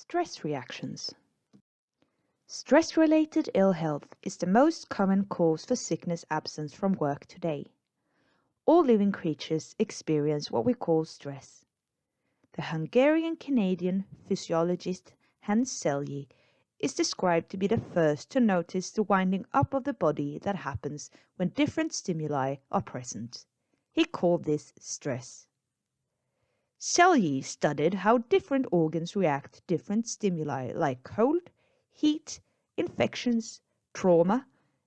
Stress reactions. Stress-related ill health is the most common cause for sickness absence from work today. All living creatures experience what we call stress. The Hungarian-Canadian physiologist Hans Selye is described to be the first to notice the winding up of the body that happens when different stimuli are present. He called this stress. Selye studied how different organs react to different stimuli like cold, heat, infections, trauma,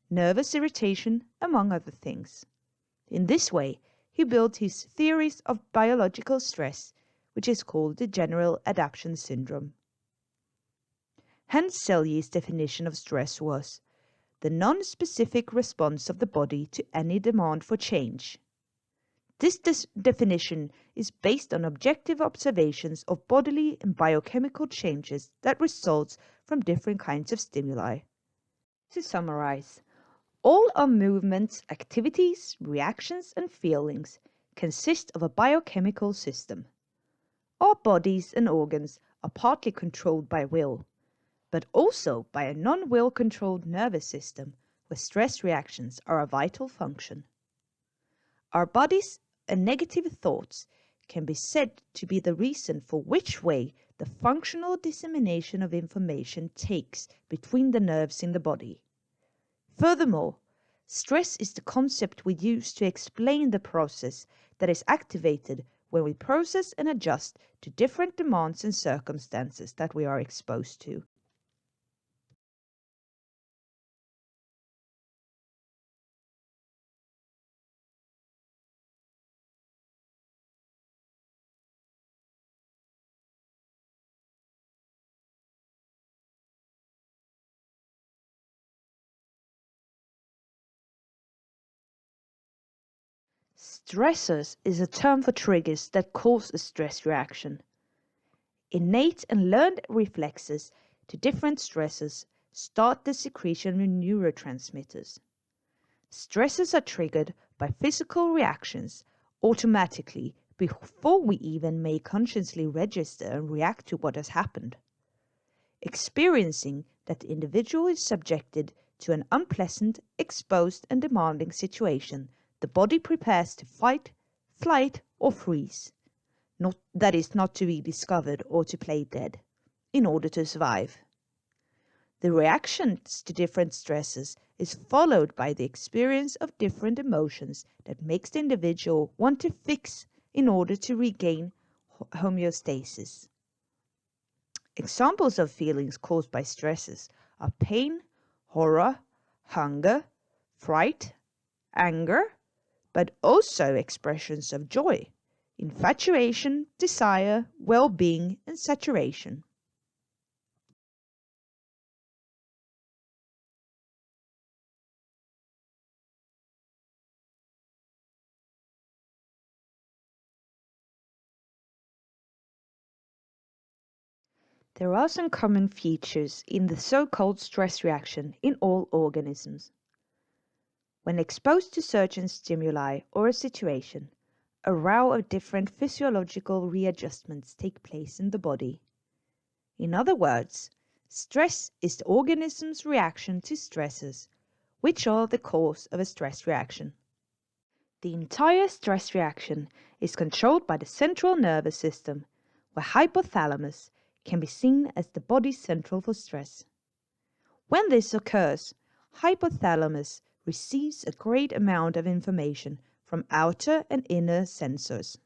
nervous irritation, among other things. In this way, he built his theories of biological stress, which is called the general adaptation syndrome. Hans Selye's definition of stress was the non-specific response of the body to any demand for change. This definition is based on objective observations of bodily and biochemical changes that result from different kinds of stimuli. To summarize, all our movements, activities, reactions, and feelings consist of a biochemical system. Our bodies and organs are partly controlled by will, but also by a non-will controlled nervous system where stress reactions are a vital function. Our bodies and negative thoughts can be said to be the reason for which way the functional dissemination of information takes between the nerves in the body. Furthermore, stress is the concept we use to explain the process that is activated when we process and adjust to different demands and circumstances that we are exposed to. Stressors is a term for triggers that cause a stress reaction. Innate and learned reflexes to different stressors start the secretion of neurotransmitters. Stressors are triggered by physical reactions automatically before we even may consciously register and react to what has happened. Experiencing that the individual is subjected to an unpleasant, exposed, and demanding situation, the body prepares to fight, flight, or freeze. That is not to be discovered or to play dead, in order to survive. The reactions to different stresses is followed by the experience of different emotions that makes the individual want to fix in order to regain homeostasis. Examples of feelings caused by stresses are pain, horror, hunger, fright, anger, but also expressions of joy, infatuation, desire, well-being, and saturation. There are some common features in the so-called stress reaction in all organisms. When exposed to certain stimuli or a situation, a row of different physiological readjustments take place in the body. In other words, stress is the organism's reaction to stresses, which are the cause of a stress reaction. The entire stress reaction is controlled by the central nervous system, where hypothalamus can be seen as the body's central for stress. When this occurs, hypothalamus receives a great amount of information from outer and inner sensors.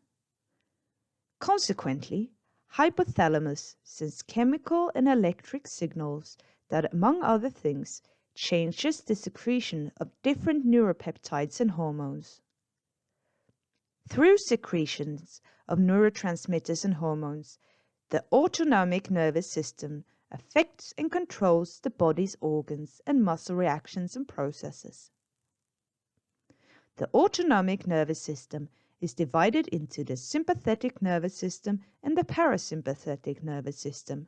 Consequently, hypothalamus sends chemical and electric signals that, among other things, changes the secretion of different neuropeptides and hormones. Through secretions of neurotransmitters and hormones, the autonomic nervous system affects and controls the body's organs and muscle reactions and processes. The autonomic nervous system is divided into the sympathetic nervous system and the parasympathetic nervous system.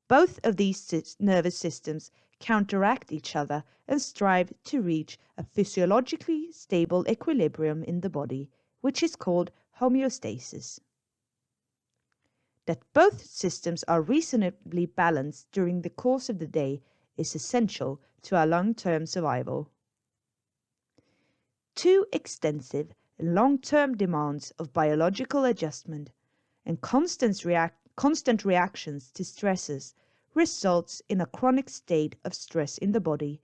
Both of these nervous systems counteract each other and strive to reach a physiologically stable equilibrium in the body, which is called homeostasis. That both systems are reasonably balanced during the course of the day is essential to our long-term survival. Too extensive and long-term demands of biological adjustment and constant reactions to stresses results in a chronic state of stress in the body,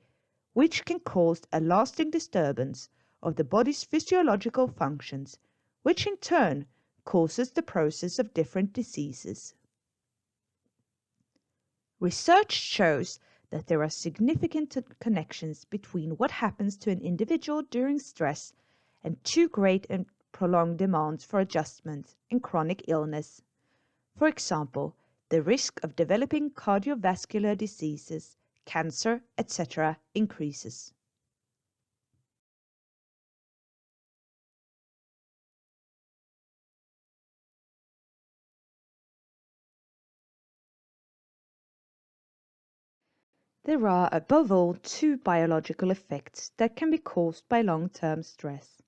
which can cause a lasting disturbance of the body's physiological functions, which in turn causes the process of different diseases. Research shows that there are significant connections between what happens to an individual during stress and too great and prolonged demands for adjustment and chronic illness. For example, the risk of developing cardiovascular diseases, cancer, etc. increases. There are above all two biological effects that can be caused by long-term stress.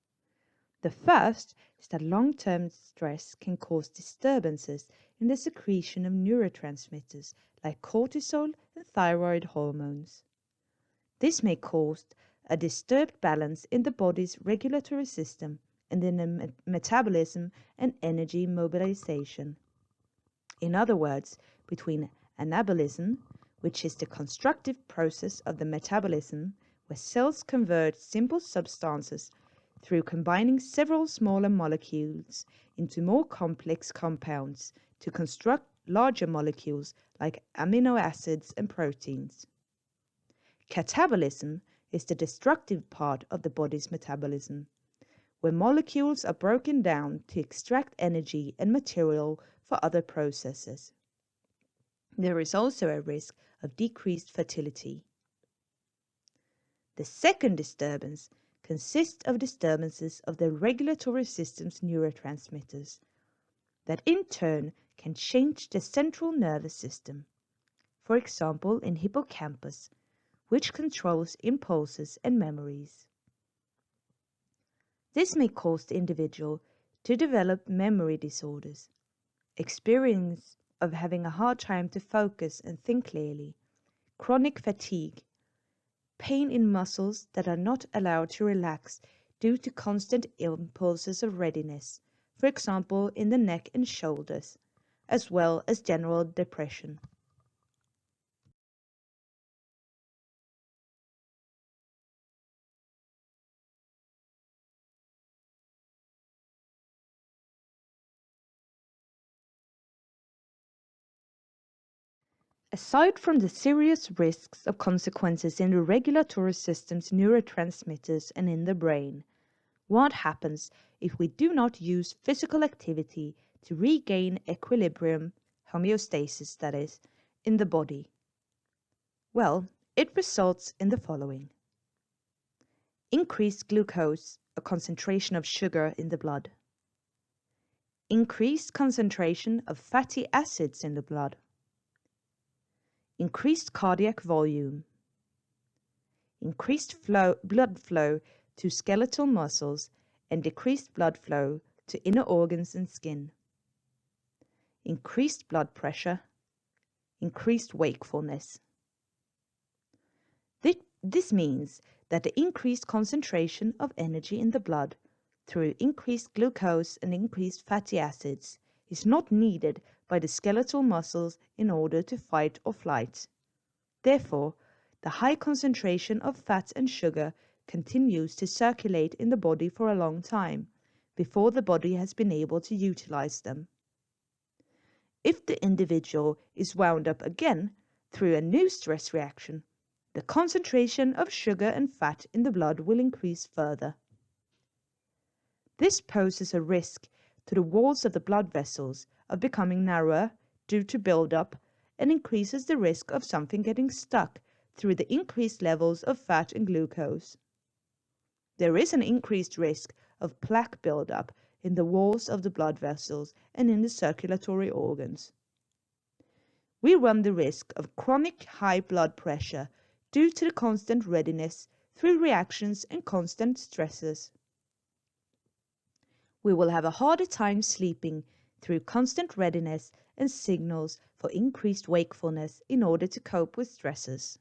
The first is that long-term stress can cause disturbances in the secretion of neurotransmitters like cortisol and thyroid hormones. This may cause a disturbed balance in the body's regulatory system and in the metabolism and energy mobilization. In other words, between anabolism, which is the constructive process of the metabolism where cells convert simple substances through combining several smaller molecules into more complex compounds to construct larger molecules like amino acids and proteins. Catabolism is the destructive part of the body's metabolism, where molecules are broken down to extract energy and material for other processes. There is also a risk of decreased fertility. The second disturbance consists of disturbances of the regulatory system's neurotransmitters that in turn can change the central nervous system, for example in hippocampus, which controls impulses and memories. This may cause the individual to develop memory disorders, experience of having a hard time to focus and think clearly, chronic fatigue, pain in muscles that are not allowed to relax due to constant impulses of readiness, for example in the neck and shoulders, as well as general depression. Aside from the serious risks of consequences in the regulatory system's neurotransmitters and in the brain, what happens if we do not use physical activity to regain equilibrium, homeostasis that is, in the body? Well, it results in the following. Increased glucose, a concentration of sugar in the blood. Increased concentration of fatty acids in the blood. Increased cardiac volume. Increased blood flow to skeletal muscles and decreased blood flow to inner organs and skin. Increased blood pressure. Increased wakefulness. This means that the increased concentration of energy in the blood through increased glucose and increased fatty acids is not needed by the skeletal muscles in order to fight or flight. Therefore, the high concentration of fat and sugar continues to circulate in the body for a long time before the body has been able to utilize them. If the individual is wound up again through a new stress reaction, the concentration of sugar and fat in the blood will increase further. This poses a risk to the walls of the blood vessels of becoming narrower due to buildup and increases the risk of something getting stuck through the increased levels of fat and glucose. There is an increased risk of plaque buildup in the walls of the blood vessels and in the circulatory organs. We run the risk of chronic high blood pressure due to the constant readiness through reactions and constant stresses. We will have a harder time sleeping through constant readiness and signals for increased wakefulness in order to cope with stresses.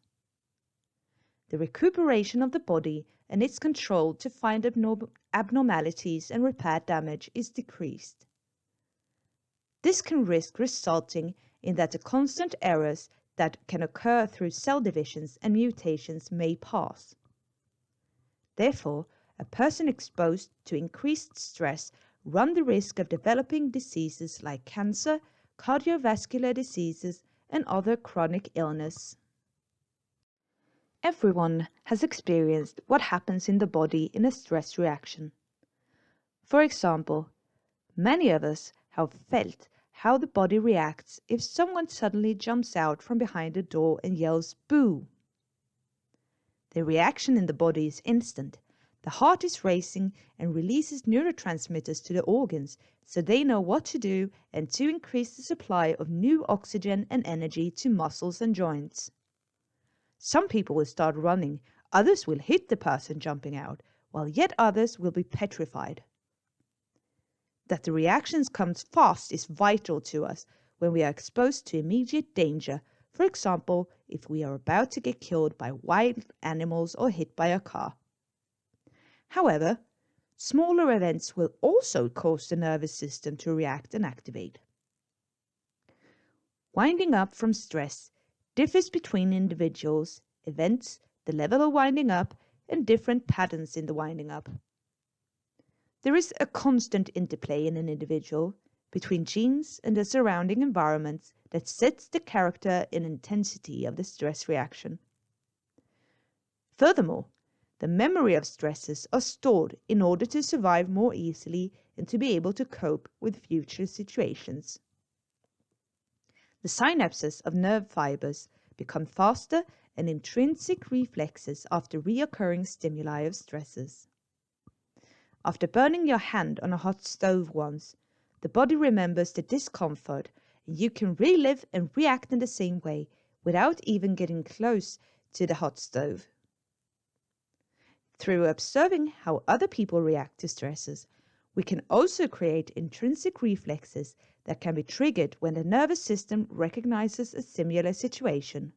The recuperation of the body and its control to find abnormalities and repair damage is decreased. This can risk resulting in that the constant errors that can occur through cell divisions and mutations may pass. Therefore, a person exposed to increased stress runs the risk of developing diseases like cancer, cardiovascular diseases, and other chronic illness. Everyone has experienced what happens in the body in a stress reaction. For example, many of us have felt how the body reacts if someone suddenly jumps out from behind a door and yells "boo." The reaction in the body is instant. The heart is racing and releases neurotransmitters to the organs so they know what to do and to increase the supply of new oxygen and energy to muscles and joints. Some people will start running, others will hit the person jumping out, while yet others will be petrified. That the reactions comes fast is vital to us when we are exposed to immediate danger, for example, if we are about to get killed by wild animals or hit by a car. However, smaller events will also cause the nervous system to react and activate. Winding up from stress differs between individuals, events, the level of winding up, and different patterns in the winding up. There is a constant interplay in an individual between genes and the surrounding environments that sets the character and intensity of the stress reaction. Furthermore, the memory of stresses are stored in order to survive more easily and to be able to cope with future situations. The synapses of nerve fibers become faster and intrinsic reflexes after reoccurring stimuli of stresses. After burning your hand on a hot stove once, the body remembers the discomfort and you can relive and react in the same way without even getting close to the hot stove. Through observing how other people react to stresses, we can also create intrinsic reflexes that can be triggered when the nervous system recognizes a similar situation.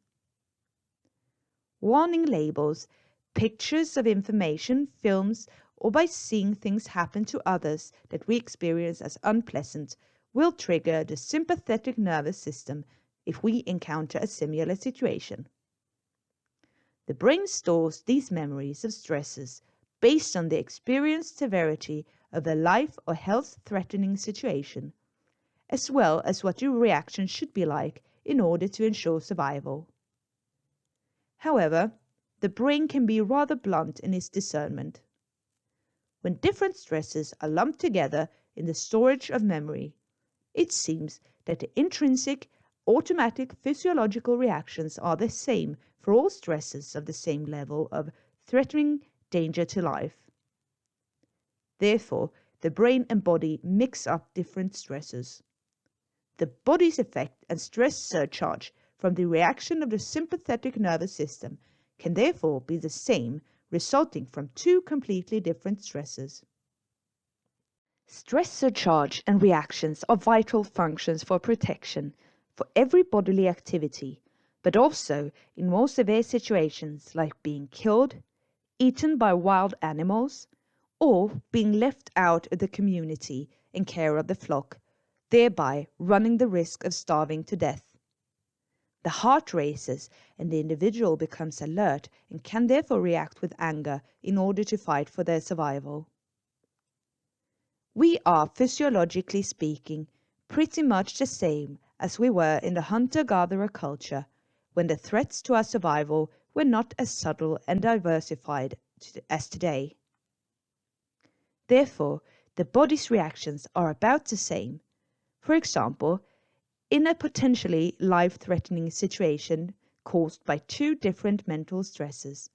Warning labels, pictures of information, films, or by seeing things happen to others that we experience as unpleasant will trigger the sympathetic nervous system if we encounter a similar situation. The brain stores these memories of stresses based on the experienced severity of a life or health-threatening situation, as well as what your reaction should be like in order to ensure survival. However, the brain can be rather blunt in its discernment. When different stresses are lumped together in the storage of memory, it seems that the intrinsic, automatic physiological reactions are the same for all stresses of the same level of threatening danger to life. Therefore, the brain and body mix up different stresses. The body's effect and stress surcharge from the reaction of the sympathetic nervous system can therefore be the same, resulting from two completely different stresses. Stress surcharge and reactions are vital functions for protection for every bodily activity, but also in more severe situations like being killed, eaten by wild animals, or being left out of the community in care of the flock, thereby running the risk of starving to death. The heart races and the individual becomes alert and can therefore react with anger in order to fight for their survival. We are, physiologically speaking, pretty much the same as we were in the hunter-gatherer culture, when the threats to our survival were not as subtle and diversified as today. Therefore, the body's reactions are about the same. For example, in a potentially life-threatening situation caused by two different mental stresses,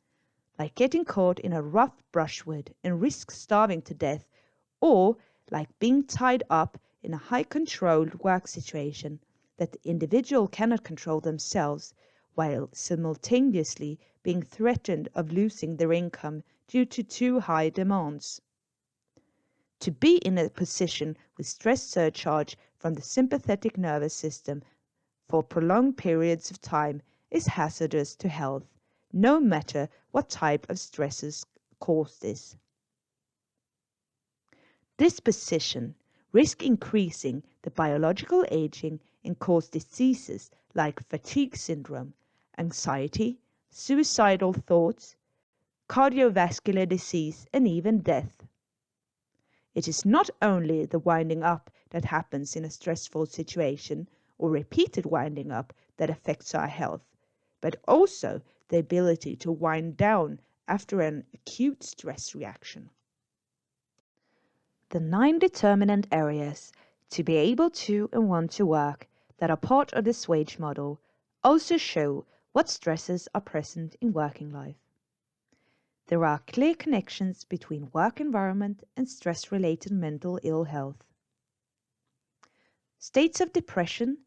like getting caught in a rough brushwood and risk starving to death, or like being tied up in a high-controlled work situation that the individual cannot control themselves, while simultaneously being threatened of losing their income due to too high demands. To be in a position with stress surcharge from the sympathetic nervous system for prolonged periods of time is hazardous to health, no matter what type of stresses cause this. This position risks increasing the biological aging and cause diseases like fatigue syndrome, anxiety, suicidal thoughts, cardiovascular disease, and even death. It is not only the winding up that happens in a stressful situation or repeated winding up that affects our health, but also the ability to wind down after an acute stress reaction. The 9 determinant areas to be able to and want to work that are part of the Swage model also show what stresses are present in working life. There are clear connections between work environment and stress-related mental ill health. States of depression,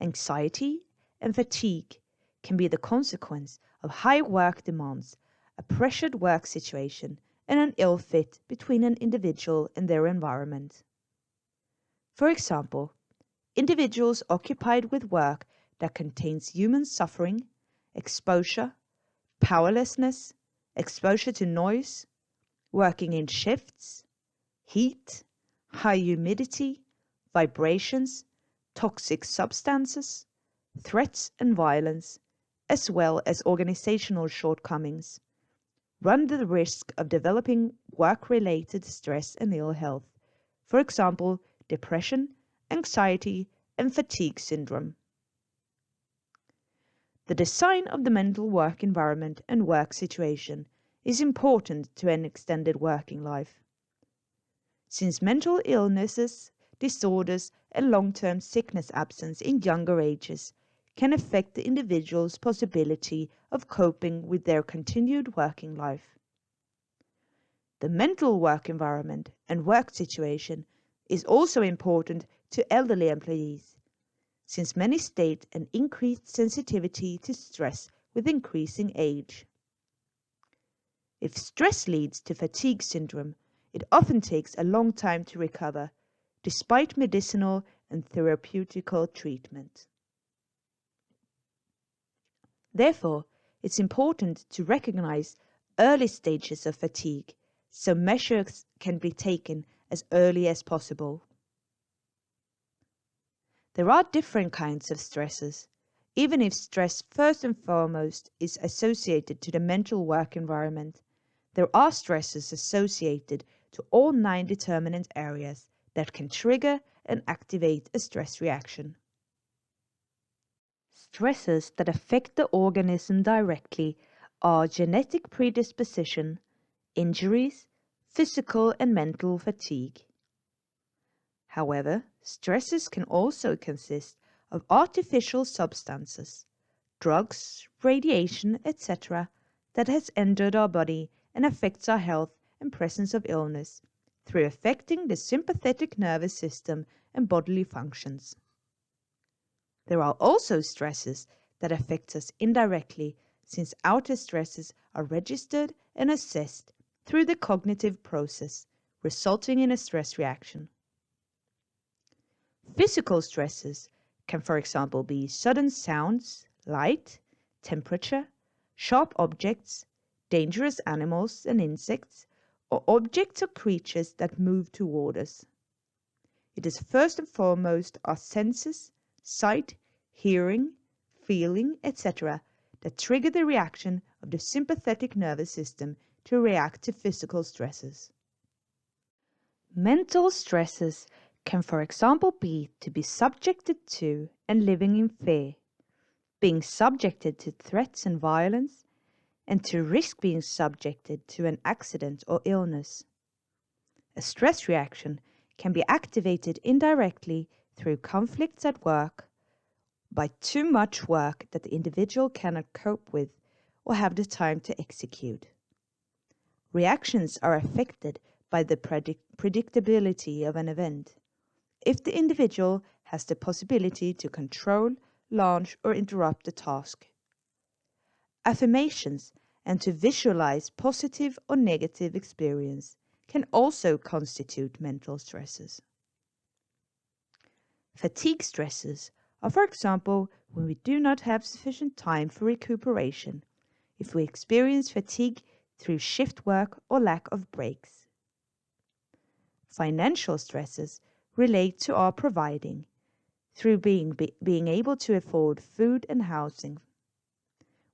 anxiety, and fatigue can be the consequence of high work demands, a pressured work situation, and an ill fit between an individual and their environment. For example, individuals occupied with work that contains human suffering, exposure, powerlessness, exposure to noise, working in shifts, heat, high humidity, vibrations, toxic substances, threats and violence, as well as organizational shortcomings, run the risk of developing work-related stress and ill health, for example, depression, anxiety, and fatigue syndrome. The design of the mental work environment and work situation is important to an extended working life. Since mental illnesses, disorders, and long-term sickness absence in younger ages can affect the individual's possibility of coping with their continued working life. The mental work environment and work situation is also important to elderly employees, since many state an increased sensitivity to stress with increasing age. If stress leads to fatigue syndrome, it often takes a long time to recover, despite medicinal and therapeutical treatment. Therefore, it's important to recognize early stages of fatigue so measures can be taken as early as possible. There are different kinds of stresses, even if stress first and foremost is associated to the mental work environment. There are stresses associated to all 9 determinant areas that can trigger and activate a stress reaction. Stresses that affect the organism directly are genetic predisposition, injuries, physical and mental fatigue. However, stresses can also consist of artificial substances, drugs, radiation, etc., that has entered our body and affects our health and presence of illness through affecting the sympathetic nervous system and bodily functions. There are also stresses that affect us indirectly, since outer stresses are registered and assessed through the cognitive process, resulting in a stress reaction. Physical stresses can, for example, be sudden sounds, light, temperature, sharp objects, dangerous animals and insects, or objects or creatures that move toward us. It is first and foremost our senses, sight, hearing, feeling, etc., that trigger the reaction of the sympathetic nervous system to react to physical stresses. Mental stresses can, for example, be to be subjected to and living in fear, being subjected to threats and violence, and to risk being subjected to an accident or illness. A stress reaction can be activated indirectly through conflicts at work, by too much work that the individual cannot cope with or have the time to execute. Reactions are affected by the predictability of an event. If the individual has the possibility to control, launch, or interrupt the task. Affirmations and to visualize positive or negative experience can also constitute mental stresses. Fatigue stresses are, for example, when we do not have sufficient time for recuperation, if we experience fatigue through shift work or lack of breaks. Financial stresses relate to our providing, through being able to afford food and housing.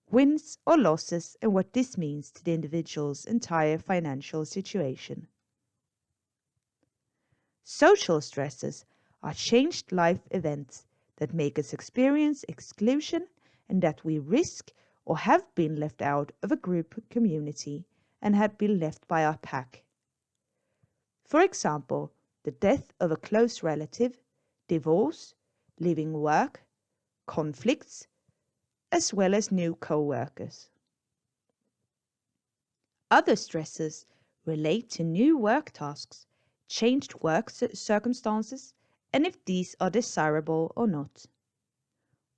Wins or losses and what this means to the individual's entire financial situation. Social stresses are changed life events that make us experience exclusion and that we risk or have been left out of a group community and have been left by our pack. For example, the death of a close relative, divorce, leaving work, conflicts, as well as new co-workers. Other stresses relate to new work tasks, changed work circumstances, and if these are desirable or not.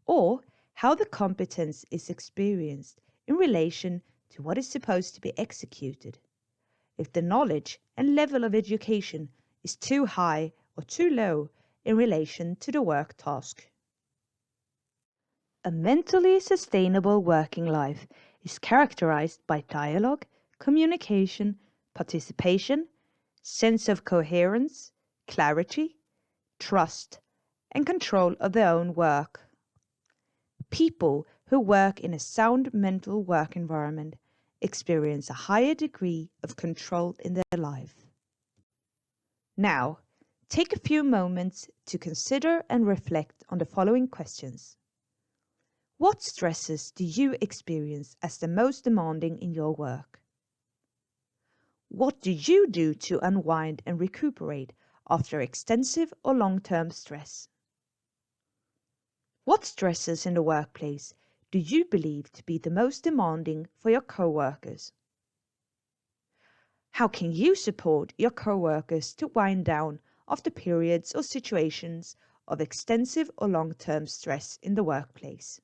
Or how the competence is experienced in relation to what is supposed to be executed. If the knowledge and level of education is too high or too low in relation to the work task. A mentally sustainable working life is characterized by dialogue, communication, participation, sense of coherence, clarity, trust, and control of their own work. People who work in a sound mental work environment experience a higher degree of control in their life. Now, take a few moments to consider and reflect on the following questions. What stresses do you experience as the most demanding in your work? What do you do to unwind and recuperate after extensive or long-term stress? What stresses in the workplace do you believe to be the most demanding for your co-workers? How can you support your co-workers to wind down after periods or situations of extensive or long-term stress in the workplace?